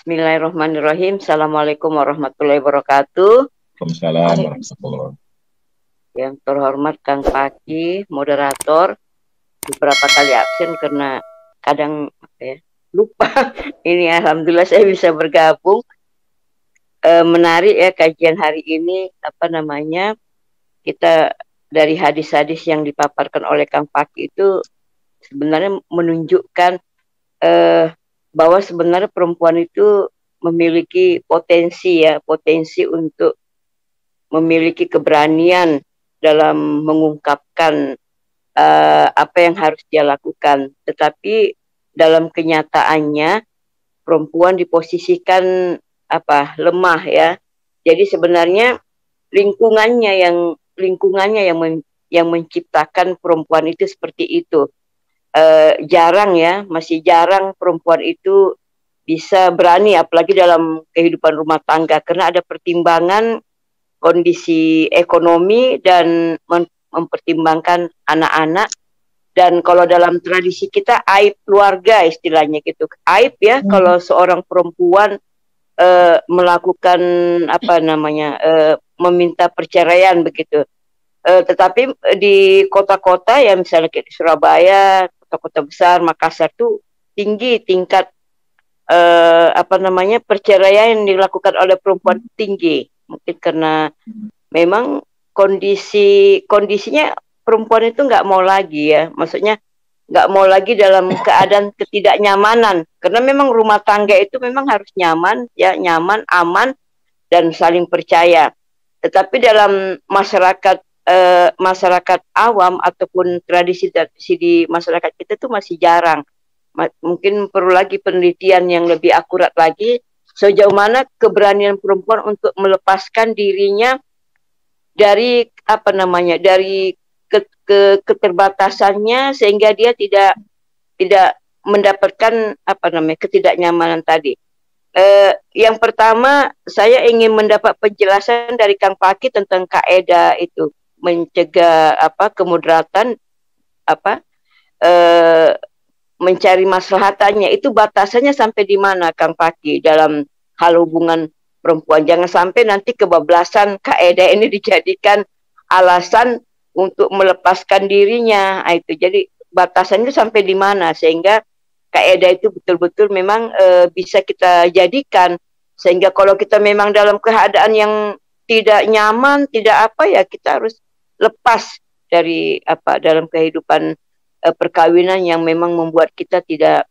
Bismillahirrahmanirrahim. Assalamualaikum warahmatullahi wabarakatuh. Waalaikumsalam warahmatullahi wabarakatuh. Yang terhormat Kang Paki, moderator, beberapa kali absen karena kadang lupa. Ini alhamdulillah saya bisa bergabung. Menarik ya kajian hari ini, kita dari hadis-hadis yang dipaparkan oleh Kang Paki itu sebenarnya menunjukkan bahwa sebenarnya perempuan itu memiliki potensi untuk memiliki keberanian dalam mengungkapkan apa yang harus dia lakukan. Tetapi dalam kenyataannya perempuan diposisikan lemah ya. Jadi sebenarnya lingkungannya yang menciptakan perempuan itu seperti itu. Masih jarang perempuan itu bisa berani apalagi dalam kehidupan rumah tangga karena ada pertimbangan kondisi ekonomi dan mempertimbangkan anak-anak. Dan kalau dalam tradisi kita aib keluarga istilahnya gitu, aib ya kalau seorang perempuan melakukan meminta perceraian begitu. Tetapi di kota-kota ya misalnya kayak di Surabaya, kota-kota besar, Makassar tuh tinggi tingkat perceraian yang dilakukan oleh perempuan tinggi. Mungkin karena memang kondisinya perempuan itu nggak mau lagi ya, maksudnya nggak mau lagi dalam keadaan ketidaknyamanan karena memang rumah tangga itu memang harus nyaman ya, nyaman, aman dan saling percaya. Tetapi dalam masyarakat awam ataupun tradisi-tradisi di masyarakat kita itu masih jarang. Mungkin perlu lagi penelitian yang lebih akurat lagi sejauh mana keberanian perempuan untuk melepaskan dirinya dari dari keterbatasannya sehingga dia tidak mendapatkan ketidaknyamanan tadi. Yang pertama saya ingin mendapat penjelasan dari Kang Paki tentang kaidah itu mencegah kemudaratan mencari maslahatannya, itu batasannya sampai di mana Kang Paki dalam hal hubungan perempuan. Jangan sampai nanti kebablasan kaidah ini dijadikan alasan untuk melepaskan dirinya. Itu jadi batasannya sampai di mana sehingga kaidah itu betul-betul memang bisa kita jadikan sehingga kalau kita memang dalam keadaan yang tidak nyaman, tidak kita harus lepas dari dalam kehidupan perkawinan yang memang membuat kita tidak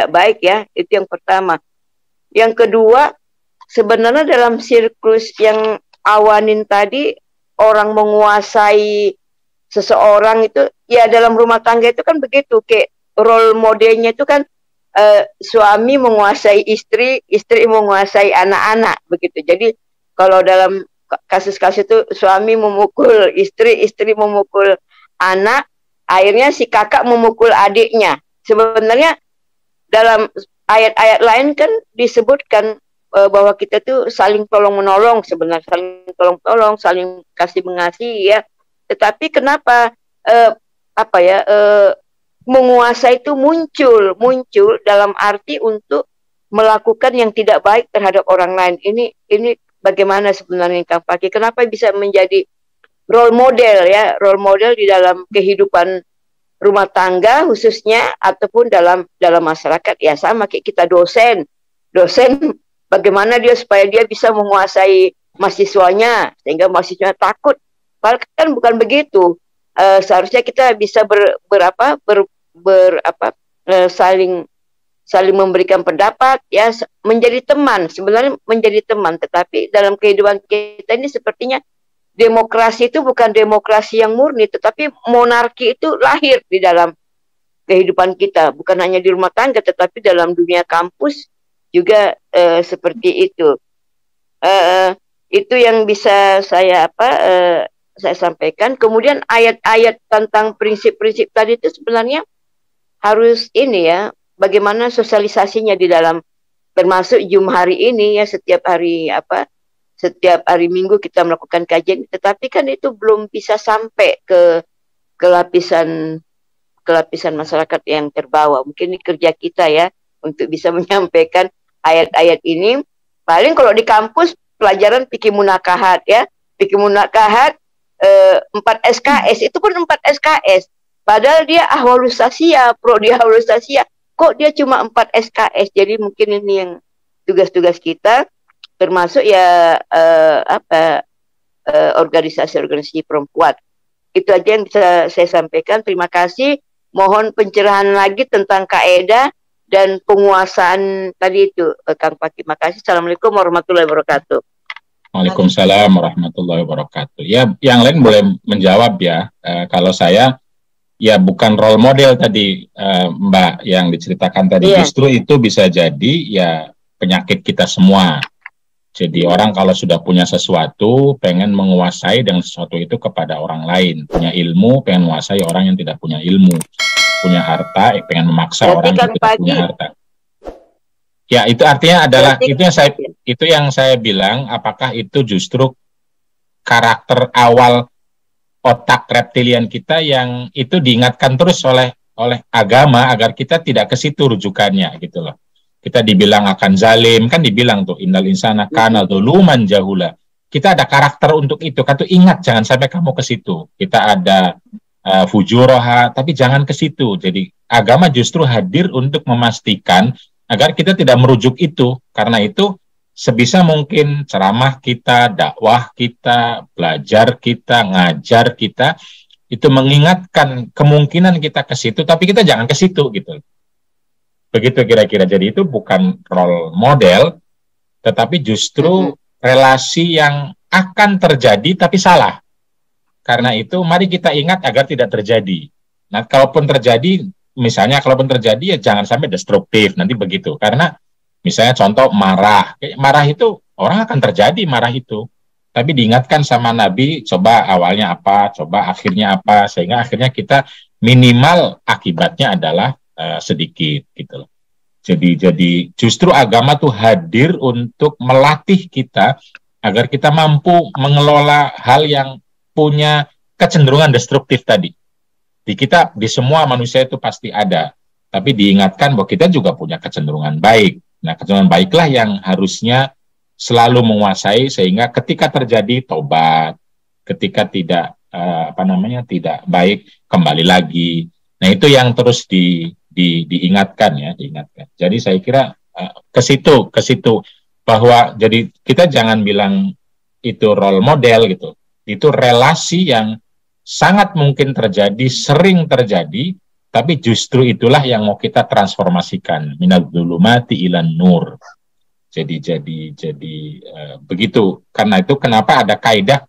baik ya. Itu yang pertama. Yang kedua, sebenarnya dalam siklus yang awanin tadi, orang menguasai seseorang itu ya dalam rumah tangga itu kan begitu, kayak role modelnya itu kan suami menguasai istri, istri menguasai anak-anak begitu. Jadi kalau dalam kasus-kasus itu suami memukul istri, istri memukul anak, akhirnya si kakak memukul adiknya. Sebenarnya dalam ayat-ayat lain kan disebutkan bahwa kita tuh saling tolong-menolong, sebenarnya saling tolong-tolong, saling kasih mengasihi ya. Tetapi kenapa menguasai itu muncul dalam arti untuk melakukan yang tidak baik terhadap orang lain. Ini bagaimana sebenarnya Kang Paki? Kenapa bisa menjadi role model ya, role model di dalam kehidupan rumah tangga khususnya ataupun dalam masyarakat ya, sama kayak kita dosen bagaimana dia supaya dia bisa menguasai mahasiswanya sehingga mahasiswanya takut. Padahal kan bukan begitu. Seharusnya kita bisa saling memberikan pendapat ya, menjadi teman, sebenarnya menjadi teman. Tetapi dalam kehidupan kita ini sepertinya demokrasi itu bukan demokrasi yang murni, tetapi monarki itu lahir di dalam kehidupan kita, bukan hanya di rumah tangga tetapi dalam dunia kampus juga seperti itu. Itu yang bisa saya sampaikan. Kemudian ayat-ayat tentang prinsip-prinsip tadi itu sebenarnya harus bagaimana sosialisasinya di dalam, termasuk hari ini ya, setiap hari Minggu kita melakukan kajian, tetapi kan itu belum bisa sampai ke lapisan masyarakat yang terbawa. Mungkin ini kerja kita ya untuk bisa menyampaikan ayat-ayat ini. Paling kalau di kampus pelajaran fikih munakahat ya, fikih munakahat 4 SKS itu pun 4 SKS. Padahal dia ahwalus sasiyah, prodi ahwalus sasiyah, kok dia cuma 4 SKS. Jadi mungkin ini yang tugas-tugas kita, termasuk ya organisasi-organisasi perempuan. Itu aja yang bisa saya sampaikan. Terima kasih. Mohon pencerahan lagi tentang kaidah dan penguasaan tadi itu, Kang Fakih. Terima kasih. Assalamualaikum warahmatullahi wabarakatuh. Waalaikumsalam warahmatullahi wabarakatuh. Ya, yang lain boleh menjawab ya. Kalau saya ya bukan role model tadi, Mbak, yang diceritakan tadi. Justru itu bisa jadi ya penyakit kita semua. Jadi orang kalau sudah punya sesuatu, pengen menguasai dengan sesuatu itu kepada orang lain. Punya ilmu, pengen menguasai orang yang tidak punya ilmu. Punya harta, pengen memaksa orang yang tidak punya harta. Ya, itu artinya adalah itu yang saya bilang, apakah itu justru karakter awal otak reptilian kita yang itu diingatkan terus oleh agama agar kita tidak ke situ rujukannya gitu loh. Kita dibilang akan zalim, kan dibilang tuh innal insana kana dzuluman jahula. Kita ada karakter untuk itu. Kan tuh ingat jangan sampai kamu ke situ. Kita ada fujuroha, tapi jangan ke situ. Jadi agama justru hadir untuk memastikan agar kita tidak merujuk itu. Karena itu sebisa mungkin ceramah kita, dakwah kita, belajar kita, ngajar kita itu mengingatkan kemungkinan kita ke situ, tapi kita jangan ke situ gitu. Begitu kira-kira. Jadi itu bukan role model, tetapi justru relasi yang akan terjadi tapi salah. Karena itu mari kita ingat agar tidak terjadi. Nah, kalaupun terjadi, misalnya kalaupun terjadi ya jangan sampai destruktif, nanti begitu. Karena misalnya contoh marah itu orang akan terjadi marah itu. Tapi diingatkan sama Nabi, coba awalnya apa, coba akhirnya apa, sehingga akhirnya kita minimal akibatnya adalah sedikit gitu loh. Jadi justru agama tuh hadir untuk melatih kita agar kita mampu mengelola hal yang punya kecenderungan destruktif tadi. Di semua manusia itu pasti ada, tapi diingatkan bahwa kita juga punya kecenderungan baik. Nah, kecenderungan baiklah yang harusnya selalu menguasai sehingga ketika terjadi tobat, ketika tidak tidak baik kembali lagi. Nah, itu yang terus diingatkan ya, diingatkan. Jadi saya kira ke situ bahwa jadi kita jangan bilang itu role model gitu. Itu relasi yang sangat mungkin terjadi, sering terjadi, tapi justru itulah yang mau kita transformasikan, minadz-dzulumati ilan nur. Jadi begitu. Karena itu kenapa ada kaidah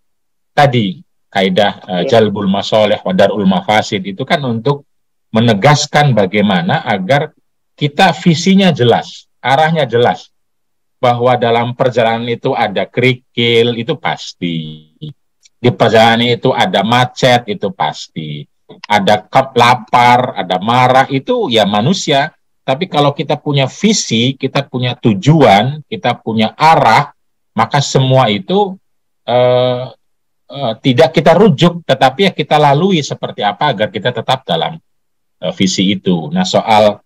tadi, kaidah jalbul masoleh wa darul mafasid itu kan untuk menegaskan bagaimana agar kita visinya jelas, arahnya jelas, bahwa dalam perjalanan itu ada kerikil, itu pasti. Di perjalanan itu ada macet, itu pasti. Ada lapar, ada marah, itu ya manusia. Tapi kalau kita punya visi, kita punya tujuan, kita punya arah, maka semua itu tidak kita rujuk, tetapi ya kita lalui seperti apa agar kita tetap dalam visi itu. Nah, soal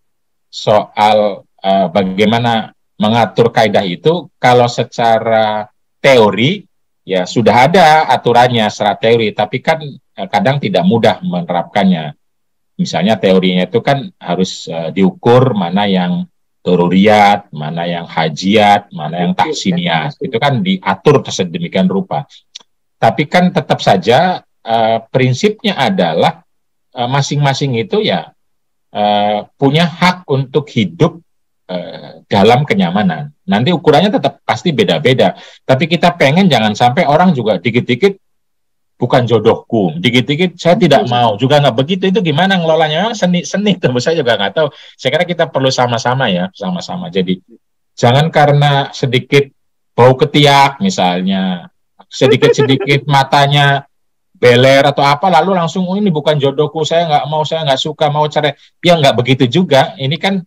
bagaimana mengatur kaidah itu, kalau secara teori ya sudah ada aturannya secara teori, tapi kan kadang tidak mudah menerapkannya. Misalnya teorinya itu kan harus diukur mana yang doruriyat, mana yang hajiat, mana yang tahsiniyat. Itu kan diatur sedemikian rupa. Tapi kan tetap saja prinsipnya adalah masing-masing itu ya punya hak untuk hidup dalam kenyamanan. Nanti ukurannya tetap pasti beda-beda. Tapi kita pengen jangan sampai orang juga dikit-dikit bukan jodohku, dikit-dikit saya tidak mau, juga nggak begitu. Itu gimana ngelolanya? Seni tuh, saya juga nggak tahu. Saya kira kita perlu sama-sama ya, sama-sama. Jadi jangan karena sedikit bau ketiak misalnya, sedikit-sedikit matanya beler atau apa, lalu langsung ini bukan jodohku, saya nggak mau, saya nggak suka, mau cerai. Ya nggak begitu juga. Ini kan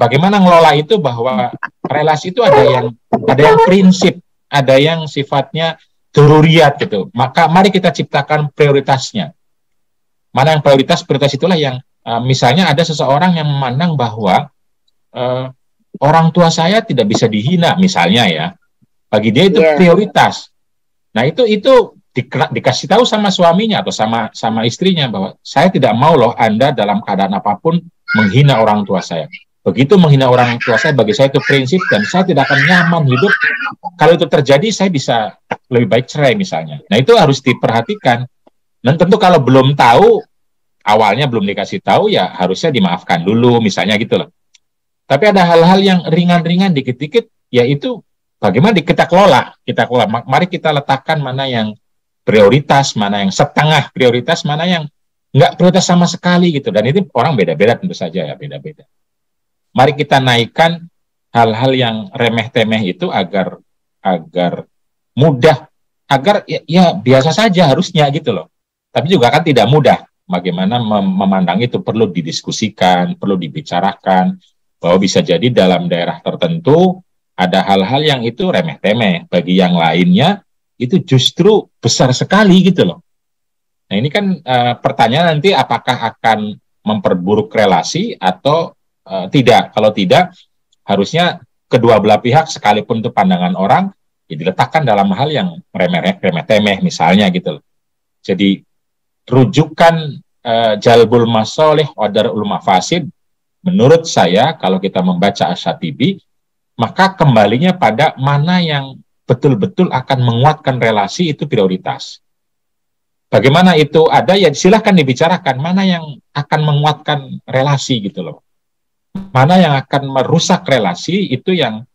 bagaimana ngelola itu, bahwa relasi itu ada yang prinsip, ada yang sifatnya daruriyat gitu. Maka mari kita ciptakan prioritasnya. Mana yang prioritas itulah yang misalnya ada seseorang yang memandang bahwa orang tua saya tidak bisa dihina misalnya ya. Bagi dia itu prioritas. Nah, itu dikasih tahu sama suaminya atau sama istrinya bahwa saya tidak mau loh Anda dalam keadaan apapun menghina orang tua saya. Begitu menghina orang tua saya, bagi saya itu prinsip dan saya tidak akan nyaman hidup. Kalau itu terjadi, saya bisa lebih baik cerai misalnya. Nah, itu harus diperhatikan. Dan tentu kalau belum tahu, awalnya belum dikasih tahu, ya harusnya dimaafkan dulu, misalnya gitu loh. Tapi ada hal-hal yang ringan-ringan, dikit-dikit, yaitu bagaimana kita kelola. Mari kita letakkan mana yang prioritas, mana yang setengah prioritas, mana yang nggak prioritas sama sekali gitu. Dan itu orang beda-beda tentu saja ya, beda-beda. Mari kita naikkan hal-hal yang remeh-temeh itu agar mudah, agar ya biasa saja harusnya gitu loh. Tapi juga kan tidak mudah. Bagaimana memandang itu perlu didiskusikan, perlu dibicarakan, bahwa bisa jadi dalam daerah tertentu ada hal-hal yang itu remeh-temeh, bagi yang lainnya itu justru besar sekali gitu loh. Nah, ini kan pertanyaan nanti apakah akan memperburuk relasi atau tidak. Kalau tidak, harusnya kedua belah pihak sekalipun itu pandangan orang ya diletakkan dalam hal yang remeh-temeh misalnya gitu loh. Jadi rujukan jalbul masolih wa darul mafasid, menurut saya kalau kita membaca Asy-Syatibi, maka kembalinya pada mana yang betul-betul akan menguatkan relasi itu prioritas. Bagaimana itu ada, ya silahkan dibicarakan mana yang akan menguatkan relasi gitu loh. Mana yang akan merusak relasi itu yang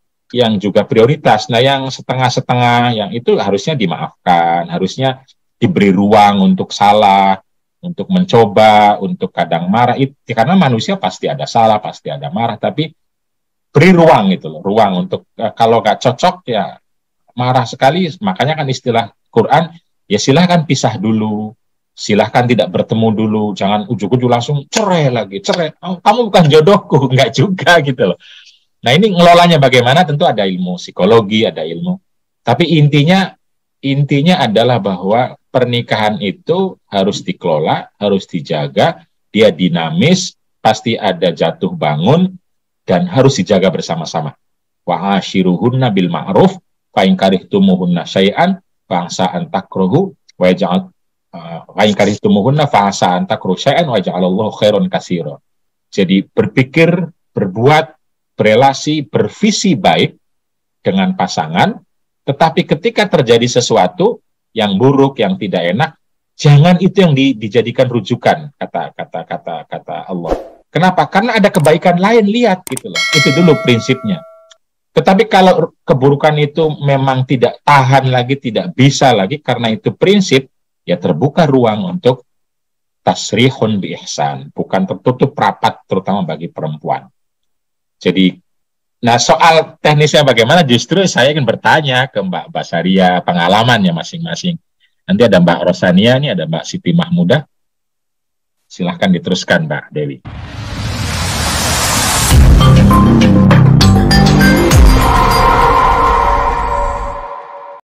juga prioritas. Nah, yang setengah-setengah yang itu harusnya dimaafkan, harusnya diberi ruang untuk salah, untuk mencoba, untuk kadang marah. Karena manusia pasti ada salah, pasti ada marah, tapi beri ruang gitu loh, ruang untuk kalau nggak cocok ya marah sekali. Makanya kan istilah Quran, ya silahkan pisah dulu, silahkan tidak bertemu dulu, jangan ujuk-ujuk langsung cerai lagi, cerai, kamu bukan jodohku, enggak juga gitu loh. Nah, ini ngelolanya bagaimana, tentu ada ilmu psikologi, ada ilmu. Tapi intinya adalah bahwa pernikahan itu harus dikelola, harus dijaga, dia dinamis, pasti ada jatuh bangun, dan harus dijaga bersama-sama. Wa ashiruhunna bil ma'ruf, fa in karihtumuhunna syai'an, fa asa an takrahu wa yaj'al wa in karihtumuhunna fa asa an takrahu syai'an wa ja'alallahu khairan katsira. Jadi berpikir, berbuat, berelasi, bervisi baik dengan pasangan, tetapi ketika terjadi sesuatu yang buruk, yang tidak enak, jangan itu yang dijadikan rujukan, kata Allah. Kenapa? Karena ada kebaikan lain, lihat gitu loh. Itu dulu prinsipnya. Tetapi kalau keburukan itu memang tidak tahan lagi, tidak bisa lagi, karena itu prinsip, ya terbuka ruang untuk tasrihun bi ihsan, bukan tertutup rapat, terutama bagi perempuan. Jadi, nah soal teknisnya bagaimana, justru saya ingin bertanya ke Mbak Basaria, pengalamannya masing-masing. Nanti ada Mbak Rosania, ini ada Mbak Siti Mahmudah. Silahkan diteruskan Mbak Dewi.